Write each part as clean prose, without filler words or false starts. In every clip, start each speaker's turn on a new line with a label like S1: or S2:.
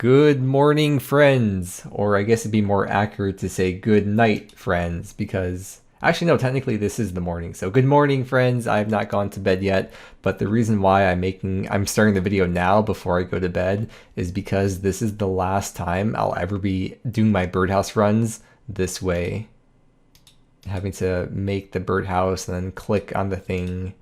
S1: Good morning, friends, or I guess it'd be more accurate to say good night, friends, because actually, no, technically this is the morning. So good morning, friends. I have not gone to bed yet, but the reason why I'm starting the video now before I go to bed is because this is the last time I'll ever be doing my birdhouse runs this way. Having to make the birdhouse and then click on the thing,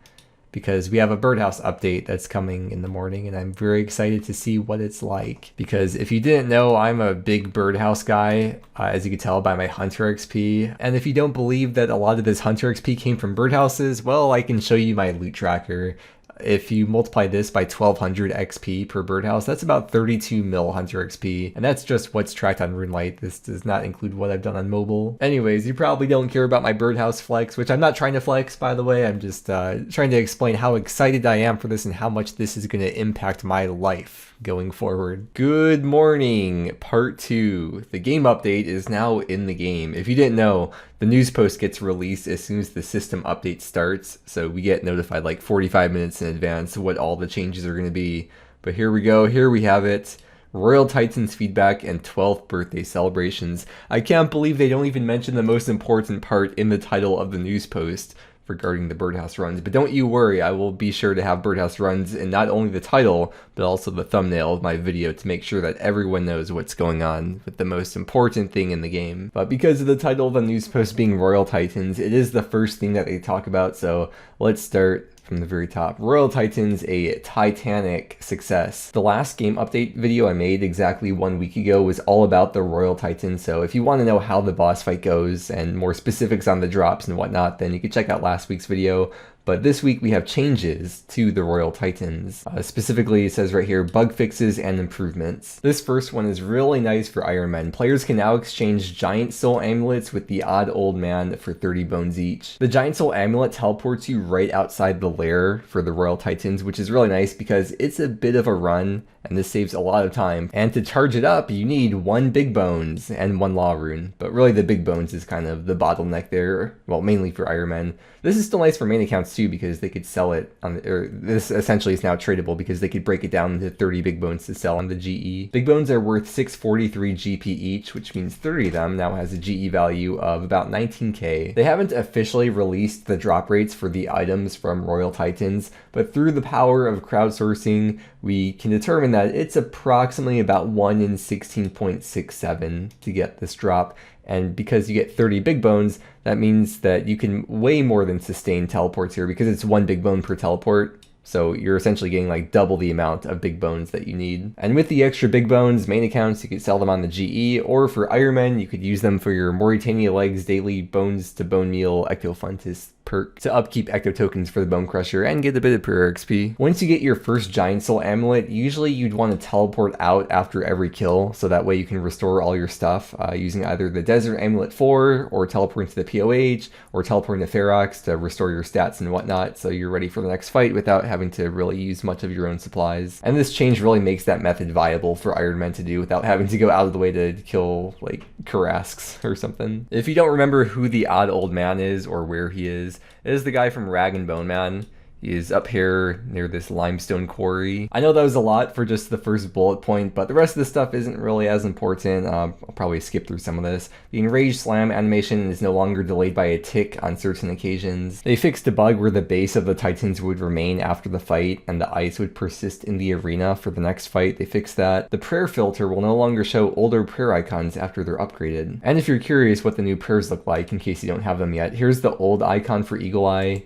S1: because we have a birdhouse update that's coming in the morning and I'm very excited to see what it's like. Because if you didn't know, I'm a big birdhouse guy, as you can tell by my Hunter XP. And if you don't believe that a lot of this Hunter XP came from birdhouses, well, I can show you my loot tracker. If you multiply this by 1200 XP per birdhouse, that's about 32 mil Hunter XP. And that's just what's tracked on RuneLite. This does not include what I've done on mobile. Anyways, you probably don't care about my birdhouse flex, which I'm not trying to flex, by the way. I'm just trying to explain how excited I am for this and how much this is going to impact my life going forward. Good morning, part 2. The game update is now in the game. If you didn't know, the news post gets released as soon as the system update starts, so we get notified like 45 minutes in advance of what all the changes are going to be. But here we go, here we have it. Royal Titans feedback and 12th birthday celebrations. I can't believe they don't even mention the most important part in the title of the news post regarding the birdhouse runs, but don't you worry, I will be sure to have birdhouse runs in not only the title but also the thumbnail of my video to make sure that everyone knows what's going on with the most important thing in the game. But because of the title of the news post being Royal Titans, it is the first thing that they talk about, so let's start from the very top. Royal Titans, a titanic success. The last game update video I made exactly 1 week ago was all about the Royal Titans, so if you want to know how the boss fight goes and more specifics on the drops and whatnot, then you can check out last week's video. But this week we have changes to the Royal Titans. Specifically, it says right here, bug fixes and improvements. This first one is really nice for Iron Men. Players can now exchange Giant Soul Amulets with the Odd Old Man for 30 bones each. The Giant Soul Amulet teleports you right outside the lair for the Royal Titans, which is really nice because it's a bit of a run, and this saves a lot of time. And to charge it up, you need 1 Big Bones and 1 Law Rune. But really the Big Bones is kind of the bottleneck there, well, mainly for Iron Men. This is still nice for main accounts too, because they could sell it on this essentially is now tradable because they could break it down into 30 Big Bones to sell on the GE. Big Bones are worth 643 GP each, which means 30 of them now has a GE value of about 19k. They haven't officially released the drop rates for the items from Royal Titans, but through the power of crowdsourcing, we can determine that it's approximately about 1 in 16.67 to get this drop. And because you get 30 Big Bones, that means that you can way more than sustain teleports here because it's 1 Big Bone per teleport. So you're essentially getting like double the amount of Big Bones that you need. And with the extra Big Bones, main accounts, you could sell them on the GE, or for Iron Men, you could use them for your Mauritania Legs Daily Bones to Bone Meal Ectofuntus perk to upkeep Ecto tokens for the Bone Crusher and get a bit of prayer XP. Once you get your first Giant Soul Amulet, usually you'd want to teleport out after every kill, so that way you can restore all your stuff using either the Desert Amulet 4, or teleporting to the POH, or teleporting to Ferox to restore your stats and whatnot, so you're ready for the next fight without having to really use much of your own supplies. And this change really makes that method viable for Iron Men to do without having to go out of the way to kill like Karasks or something. If you don't remember who the Odd Old Man is or where he is, it is the guy from Rag and Bone Man. He is up here near this limestone quarry. I know that was a lot for just the first bullet point, but the rest of the stuff isn't really as important. I'll probably skip through some of this. The Enraged Slam animation is no longer delayed by a tick on certain occasions. They fixed a bug where the base of the Titans would remain after the fight and the ice would persist in the arena for the next fight. They fixed that. The prayer filter will no longer show older prayer icons after they're upgraded. And if you're curious what the new prayers look like, in case you don't have them yet, here's the old icon for Eagle Eye.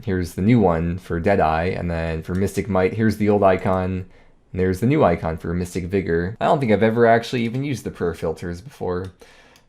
S1: Here's the new one for Deadeye, and then for Mystic Might, here's the old icon, and there's the new icon for Mystic Vigor. I don't think I've ever actually even used the prayer filters before.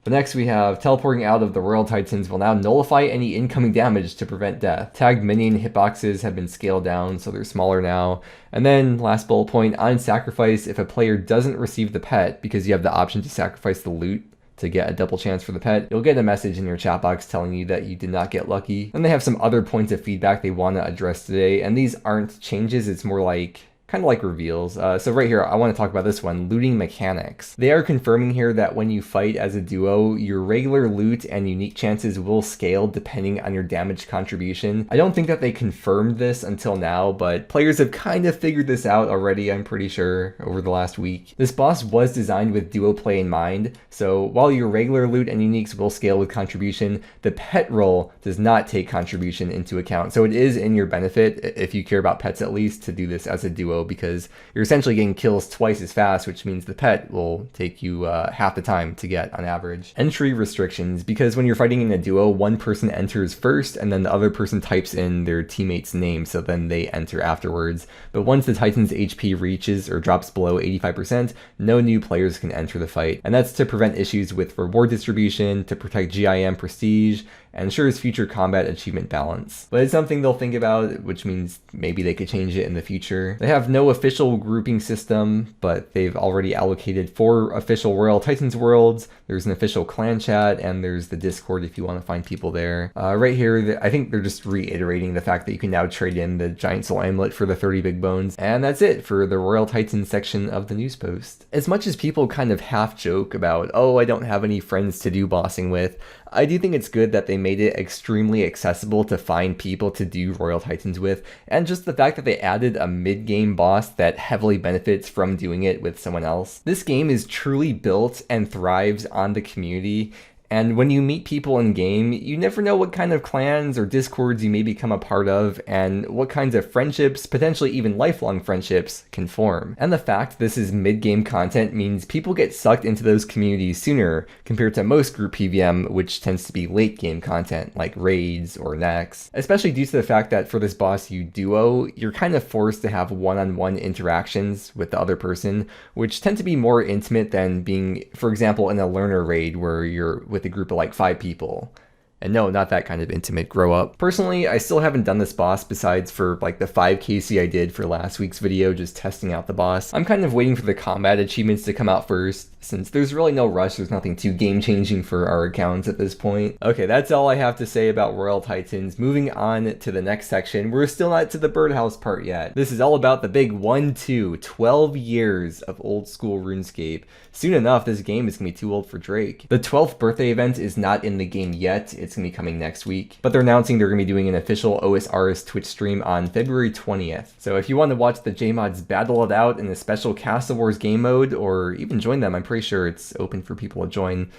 S1: But next we have teleporting out of the Royal Titans will now nullify any incoming damage to prevent death. Tagged minion hitboxes have been scaled down, so they're smaller now. And then, last bullet point, on sacrifice, if a player doesn't receive the pet, because you have the option to sacrifice the loot to get a double chance for the pet, you'll get a message in your chat box telling you that you did not get lucky. And they have some other points of feedback they want to address today, and these aren't changes, it's more like kind of like reveals. So right here, I want to talk about this one, looting mechanics. They are confirming here that when you fight as a duo, your regular loot and unique chances will scale depending on your damage contribution. I don't think that they confirmed this until now, but players have kind of figured this out already, I'm pretty sure, over the last week. This boss was designed with duo play in mind, so while your regular loot and uniques will scale with contribution, the pet roll does not take contribution into account. So it is in your benefit, if you care about pets at least, to do this as a duo, because you're essentially getting kills twice as fast, which means the pet will take you half the time to get on average. Entry restrictions, because when you're fighting in a duo, one person enters first and then the other person types in their teammate's name, so then they enter afterwards. But once the Titan's HP reaches or drops below 85%, no new players can enter the fight. And that's to prevent issues with reward distribution, to protect GIM prestige, and ensures future combat achievement balance. But it's something they'll think about, which means maybe they could change it in the future. They have no official grouping system, but they've already allocated 4 official Royal Titans worlds. There's an official clan chat, and there's the Discord if you want to find people there. Right here, I think they're just reiterating the fact that you can now trade in the Giant Soul Amulet for the 30 big bones. And that's it for the Royal Titans section of the news post. As much as people kind of half joke about, oh, I don't have any friends to do bossing with, I do think it's good that they made it extremely accessible to find people to do Royal Titans with, and just the fact that they added a mid-game boss that heavily benefits from doing it with someone else. This game is truly built and thrives on the community, and when you meet people in game, you never know what kind of clans or discords you may become a part of, and what kinds of friendships, potentially even lifelong friendships, can form. And the fact this is mid-game content means people get sucked into those communities sooner compared to most group PVM, which tends to be late-game content, like raids or necks. Especially due to the fact that for this boss you duo, you're kind of forced to have one-on-one interactions with the other person, which tend to be more intimate than being, for example, in a learner raid where you're with a group of like 5 people. And no, not that kind of intimate, grow up. Personally, I still haven't done this boss besides for like the 5 KC I did for last week's video, just testing out the boss. I'm kind of waiting for the combat achievements to come out first, since there's really no rush, there's nothing too game-changing for our accounts at this point. Okay, that's all I have to say about Royal Titans. Moving on to the next section, we're still not to the Birdhouse part yet. This is all about the big 1-2, 12 years of old school RuneScape. Soon enough, this game is gonna be too old for Drake. The 12th birthday event is not in the game yet, it's gonna be coming next week, but they're announcing they're gonna be doing an official OSRS Twitch stream on February 20th. So if you want to watch the JMods battle it out in a special Castle Wars game mode, or even join them, I'm pretty sure it's open for people to join,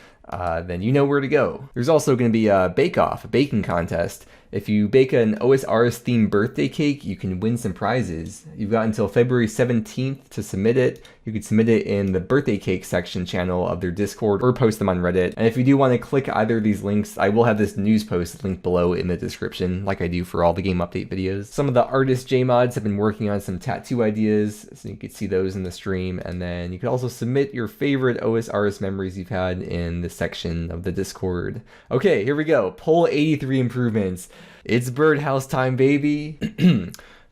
S1: then you know where to go. There's also going to be a bake-off, a baking contest. If you bake an OSRS themed birthday cake, you can win some prizes. You've got until February 17th to submit it. You can submit it in the birthday cake section channel of their Discord or post them on Reddit. And if you do want to click either of these links, I will have this news post linked below in the description, like I do for all the game update videos. Some of the artist JMods have been working on some tattoo ideas, so you can see those in the stream. And then you can also submit your favorite OSRS memories you've had in this section of the Discord. Okay, here we go. Poll 83 improvements. It's Birdhouse time, baby.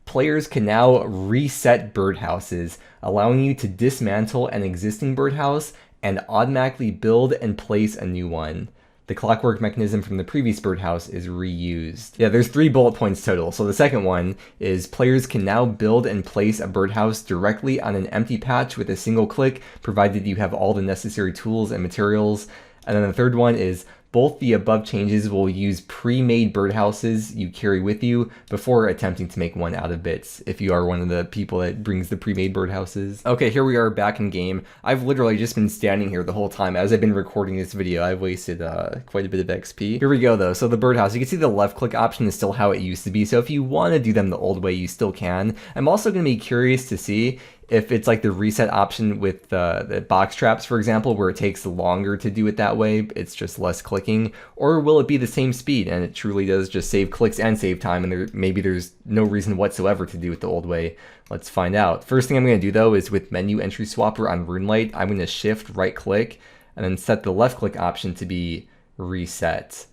S1: Players can now reset birdhouses, allowing you to dismantle an existing birdhouse and automatically build and place a new one. The clockwork mechanism from the previous birdhouse is reused. Yeah, there's 3 bullet points total. So the second one is players can now build and place a birdhouse directly on an empty patch with a single click, provided you have all the necessary tools and materials. And then the third one is both the above changes will use pre-made birdhouses you carry with you before attempting to make one out of bits, if you are one of the people that brings the pre-made birdhouses. Okay, here we are back in game. I've literally just been standing here the whole time as I've been recording this video. I've wasted quite a bit of XP. Here we go though. So the birdhouse, you can see the left click option is still how it used to be. So if you want to do them the old way, you still can. I'm also going to be curious to see if it's like the reset option with the box traps, for example, where it takes longer to do it that way, it's just less clicking, or will it be the same speed and it truly does just save clicks and save time, and maybe there's no reason whatsoever to do it the old way. Let's find out. First thing I'm going to do though is with menu entry swapper on RuneLite, I'm going to shift right click and then set the left click option to be reset.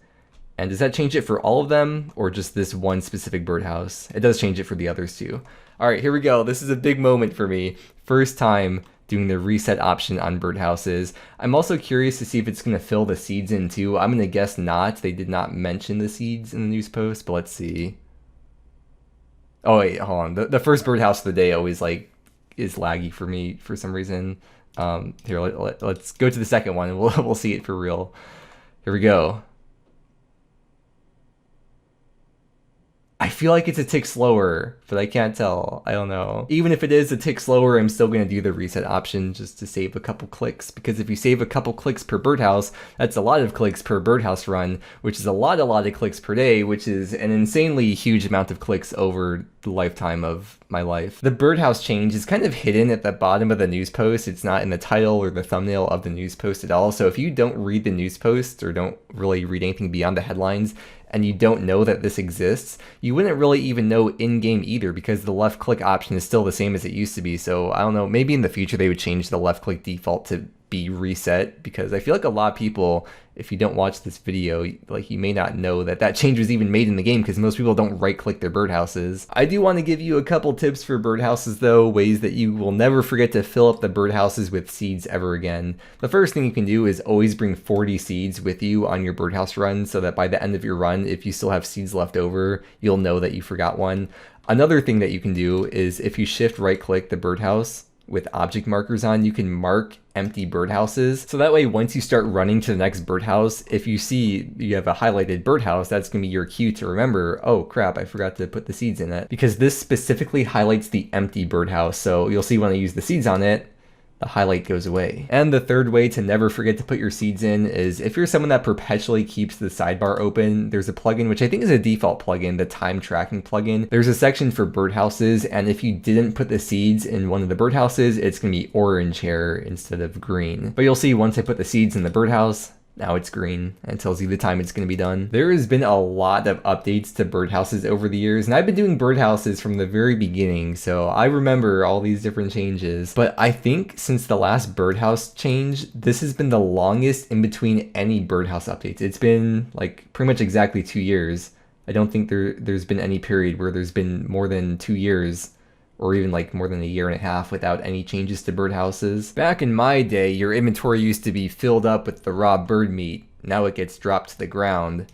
S1: And does that change it for all of them or just this one specific birdhouse? It does change it for the others too. All right, here we go. This is a big moment for me. First time doing the reset option on birdhouses. I'm also curious to see if it's going to fill the seeds in too. I'm going to guess not. They did not mention the seeds in the news post, but let's see. Oh wait, hold on. The first birdhouse of the day always like is laggy for me for some reason. Here, let's go to the second one and we'll see it for real. Here we go. I feel like it's a tick slower, but I can't tell. I don't know. Even if it is a tick slower, I'm still going to do the reset option just to save a couple clicks. Because if you save a couple clicks per birdhouse, that's a lot of clicks per birdhouse run, which is a lot of clicks per day, which is an insanely huge amount of clicks over the lifetime of my life. The birdhouse change is kind of hidden at the bottom of the news post. It's not in the title or the thumbnail of the news post at all. So if you don't read the news post or don't really read anything beyond the headlines, and you don't know that this exists, you wouldn't really even know in-game either, because the left click option is still the same as it used to be. So I don't know, maybe in the future they would change the left click default to be reset, because I feel like a lot of people, if you don't watch this video, like, you may not know that that change was even made in the game, because most people don't right click their birdhouses. I do want to give you a couple tips for birdhouses though, ways that you will never forget to fill up the birdhouses with seeds ever again. The first thing you can do is always bring 40 seeds with you on your birdhouse run, so that by the end of your run, if you still have seeds left over, you'll know that you forgot one. Another thing that you can do is, if you shift right click the birdhouse with object markers on, you can mark empty birdhouses. So that way, once you start running to the next birdhouse, if you see you have a highlighted birdhouse, that's gonna be your cue to remember, oh crap, I forgot to put the seeds in it. Because this specifically highlights the empty birdhouse. So you'll see when I use the seeds on it, the highlight goes away. And the third way to never forget to put your seeds in is, if you're someone that perpetually keeps the sidebar open, there's a plugin, which I think is a default plugin, the time tracking plugin. There's a section for birdhouses, and if you didn't put the seeds in one of the birdhouses, it's gonna be orange here instead of green. But you'll see once I put the seeds in the birdhouse, now it's green and tells you the time it's going to be done. There has been a lot of updates to birdhouses over the years, and I've been doing birdhouses from the very beginning, so I remember all these different changes. But I think since the last birdhouse change, this has been the longest in between any birdhouse updates. It's been like pretty much exactly 2 years. I don't think there's been any period where there's been more than 2 years, or even like more than a year and a half, without any changes to birdhouses. Back in my day, your inventory used to be filled up with the raw bird meat. Now it gets dropped to the ground.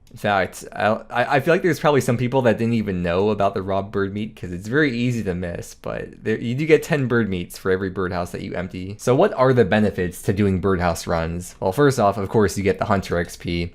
S1: In fact, I feel like there's probably some people that didn't even know about the raw bird meat, because it's very easy to miss, but you do get 10 bird meats for every birdhouse that you empty. So what are the benefits to doing birdhouse runs? Well, first off, of course, you get the Hunter XP.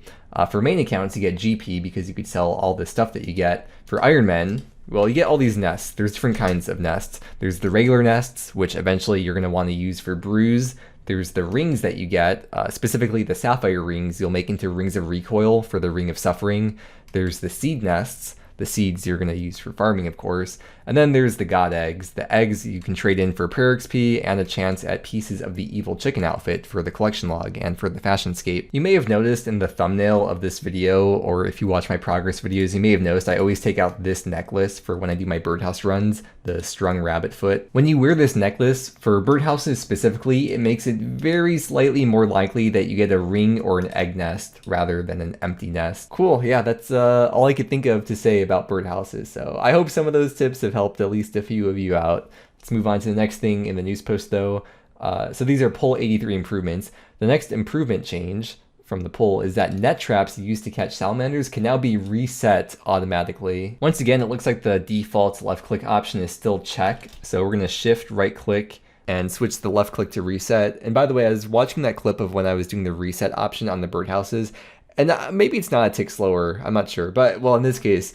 S1: For main accounts, you get GP, because you could sell all the stuff that you get. For Ironmen, well, you get all these nests. There's different kinds of nests. There's the regular nests, which eventually you're going to want to use for brews. There's the rings that you get, specifically the sapphire rings you'll make into rings of recoil for the Ring of Suffering. There's the seed nests, the seeds you're going to use for farming, of course. And then there's the god eggs. The eggs you can trade in for prayer XP and a chance at pieces of the evil chicken outfit for the collection log and for the fashionscape. You may have noticed in the thumbnail of this video, or if you watch my progress videos, you may have noticed I always take out this necklace for when I do my birdhouse runs, the strung rabbit foot. When you wear this necklace, for birdhouses specifically, it makes it very slightly more likely that you get a ring or an egg nest rather than an empty nest. Cool, yeah, that's all I could think of to say about birdhouses. So I hope some of those tips have helped at least a few of you out. Let's move on to the next thing in the news post though. So these are poll 83 improvements. The next improvement change from the poll is that net traps used to catch salamanders can now be reset automatically. Once again, it looks like the default left click option is still check. So we're gonna shift right click and switch the left click to reset. And by the way, I was watching that clip of when I was doing the reset option on the birdhouses, and maybe it's not a tick slower, I'm not sure. But well, in this case,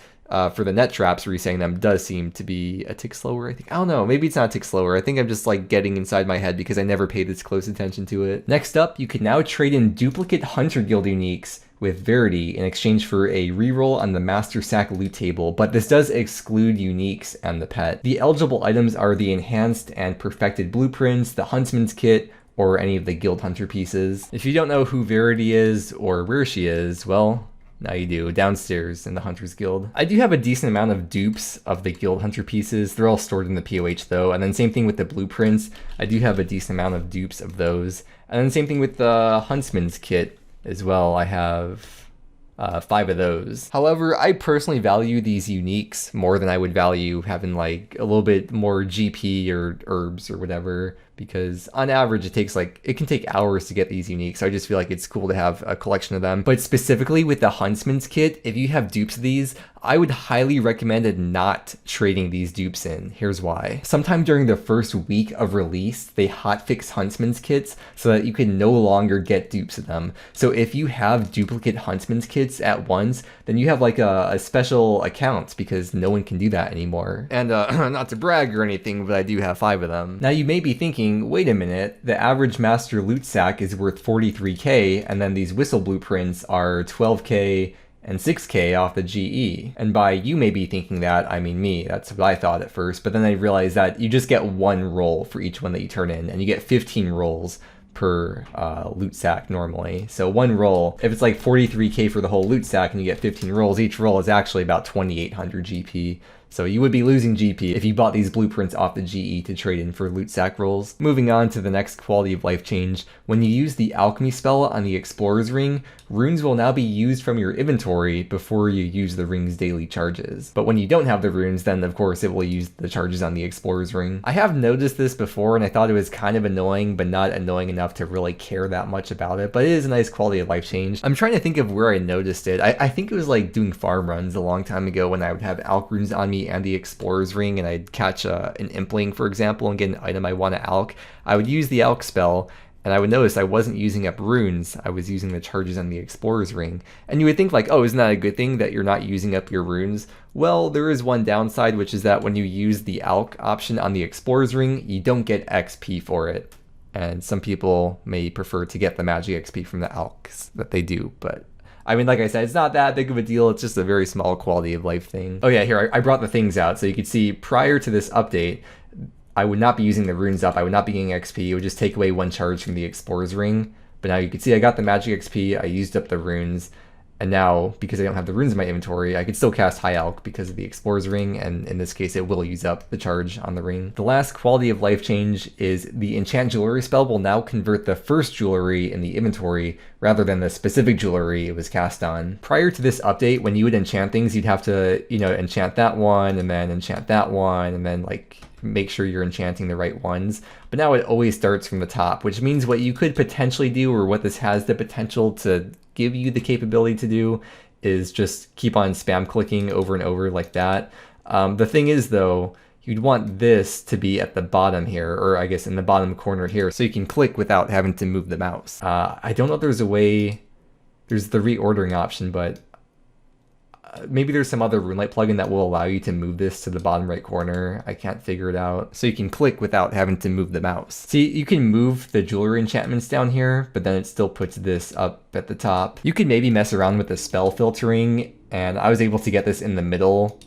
S1: for the net traps, resetting them does seem to be a tick slower, I think. I don't know, maybe it's not a tick slower. I think I'm just like getting inside my head because I never paid this close attention to it. Next up, you can now trade in duplicate Hunter Guild uniques with Verity in exchange for a reroll on the Master Sack loot table, but this does exclude uniques and the pet. The eligible items are the enhanced and perfected blueprints, the Huntsman's kit, or any of the Guild Hunter pieces. If you don't know who Verity is or where she is, well, now you do, downstairs in the Hunters Guild. I do have a decent amount of dupes of the Guild Hunter pieces. They're all stored in the POH though. And then same thing with the blueprints. I do have a decent amount of dupes of those. And then same thing with the Huntsman's kit as well. I have 5 of those. However, I personally value these uniques more than I would value having like a little bit more GP or herbs or whatever, because on average it can take hours to get these unique, so I just feel like it's cool to have a collection of them. But specifically with the Huntsman's kit, if you have dupes of these, I would highly recommend not trading these dupes in. Here's why. Sometime during the first week of release, they hotfix Huntsman's kits so that you can no longer get dupes of them. So if you have duplicate Huntsman's kits at once, then you have like a special account, because no one can do that anymore. And not to brag or anything, but I do have 5 of them. Now you may be thinking, wait a minute, the average master loot sack is worth 43k, and then these whistle blueprints are 12k and 6k off the GE. And by you may be thinking that, I mean me. That's what I thought at first, but then I realized that you just get 1 roll for each one that you turn in, and you get 15 rolls per loot sack normally. So 1 roll, if it's like 43k for the whole loot sack and you get 15 rolls, each roll is actually about 2800 GP. So you would be losing GP if you bought these blueprints off the GE to trade in for loot sack rolls. Moving on to the next quality of life change, when you use the alchemy spell on the explorer's ring, runes will now be used from your inventory before you use the ring's daily charges. But when you don't have the runes, then of course it will use the charges on the explorer's ring. I have noticed this before and I thought it was kind of annoying, but not annoying enough to really care that much about it, but it is a nice quality of life change. I'm trying to think of where I noticed it. I think it was like doing farm runs a long time ago when I would have alch runes on me and the explorer's ring, and I'd catch an impling, for example, and get an item I want to alch. I would use the alch spell, and I would notice I wasn't using up runes, I was using the charges on the explorer's ring. And you would think like, oh, isn't that a good thing that you're not using up your runes? Well, there is one downside, which is that when you use the alch option on the explorer's ring, you don't get XP for it. And some people may prefer to get the magic XP from the alchs that they do, but I mean, like I said, it's not that big of a deal. It's just a very small quality of life thing. Oh yeah, here, I brought the things out. So you could see prior to this update, I would not be using the runes up. I would not be getting XP. It would just take away 1 charge from the explorer's ring. But now you can see I got the magic XP. I used up the runes. And now, because I don't have the runes in my inventory, I could still cast High Alch because of the Explorer's Ring, and in this case it will use up the charge on the ring. The last quality of life change is the Enchant Jewelry spell will now convert the first jewelry in the inventory rather than the specific jewelry it was cast on. Prior to this update, when you would enchant things, you'd have to, enchant that one, and then enchant that one, and then make sure you're enchanting the right ones. But now it always starts from the top, which means what you could potentially do, or what this has the potential to give you the capability to do, is just keep on spam clicking over and over like that. The thing is though, you'd want this to be at the bottom here, or I guess in the bottom corner here, so you can click without having to move the mouse. I don't know if there's a way, there's the reordering option, but maybe there's some other RuneLite plugin that will allow you to move this to the bottom right corner. I can't figure it out. So you can click without having to move the mouse. See, you can move the jewelry enchantments down here, but then it still puts this up at the top. You could maybe mess around with the spell filtering, and I was able to get this in the middle.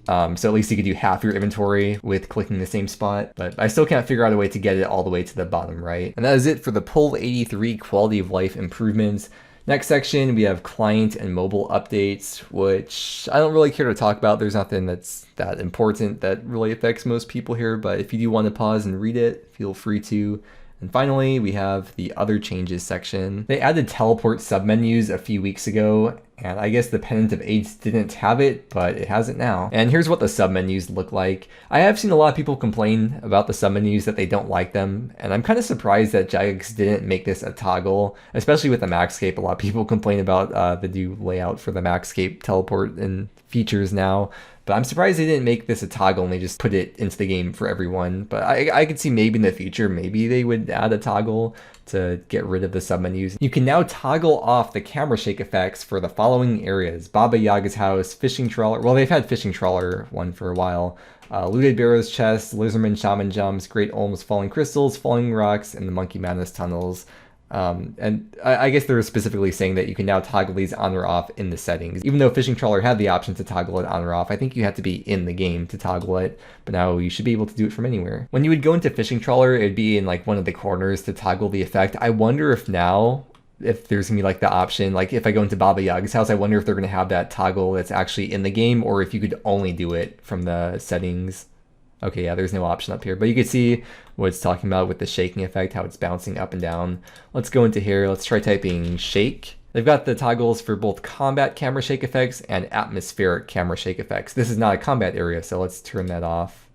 S1: So at least you could do half your inventory with clicking the same spot, but I still can't figure out a way to get it all the way to the bottom right. And that is it for the Pull 83 quality of life improvements. Next section, we have client and mobile updates, which I don't really care to talk about. There's nothing that's that important that really affects most people here, but if you do want to pause and read it, feel free to. And finally, we have the other changes section. They added teleport submenus a few weeks ago, and I guess the Pennant of Aids didn't have it, but it has it now. And here's what the submenus look like. I have seen a lot of people complain about the submenus, that they don't like them, and I'm kind of surprised that Jagex didn't make this a toggle, especially with the Maxscape. A lot of people complain about the new layout for the Maxscape teleport and features now. But I'm surprised they didn't make this a toggle and they just put it into the game for everyone. But I could see maybe in the future, maybe they would add a toggle to get rid of the submenus. You can now toggle off the camera shake effects for the following areas: Baba Yaga's house, fishing trawler. Well, they've had fishing trawler one for a while. Looted Barrow's chest, Lizardman Shaman jumps, Great Olm's falling crystals, falling rocks, and the Monkey Madness tunnels. And I guess they're specifically saying that you can now toggle these on or off in the settings. Even though Fishing Trawler had the option to toggle it on or off, I think you had to be in the game to toggle it, but now you should be able to do it from anywhere. When you would go into Fishing Trawler, it'd be in like one of the corners to toggle the effect. I wonder if now, if there's gonna be like the option, like if I go into Baba Yaga's house, I wonder if they're gonna have that toggle that's actually in the game, or if you could only do it from the settings. Okay, yeah, there's no option up here, but you can see what it's talking about with the shaking effect, how it's bouncing up and down. Let's go into here, let's try typing shake. They've got the toggles for both combat camera shake effects and atmospheric camera shake effects. This is not a combat area, so let's turn that off.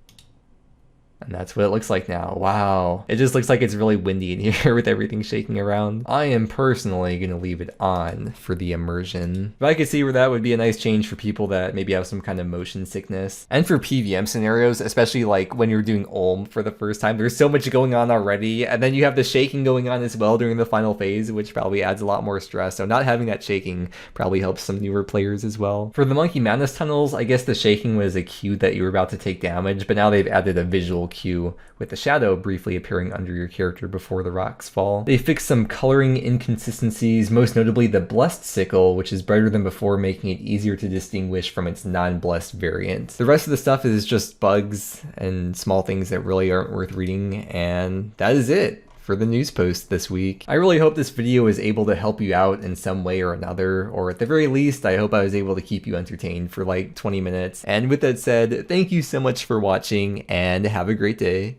S1: And that's what it looks like now. Wow. It just looks like it's really windy in here with everything shaking around. I am personally going to leave it on for the immersion. But I could see where that would be a nice change for people that maybe have some kind of motion sickness. And for PVM scenarios, especially like when you're doing Ulm for the first time, there's so much going on already. And then you have the shaking going on as well during the final phase, which probably adds a lot more stress. So not having that shaking probably helps some newer players as well. For the Monkey Madness tunnels, I guess the shaking was a cue that you were about to take damage, but now they've added a visual cue with the shadow briefly appearing under your character before the rocks fall. They fixed some coloring inconsistencies, most notably the blessed sickle, which is brighter than before, making it easier to distinguish from its non-blessed variant. The rest of the stuff is just bugs and small things that really aren't worth reading, and that is it for the news post this week. I really hope this video was able to help you out in some way or another, or at the very least, I hope I was able to keep you entertained for like 20 minutes. And with that said, thank you so much for watching, and have a great day.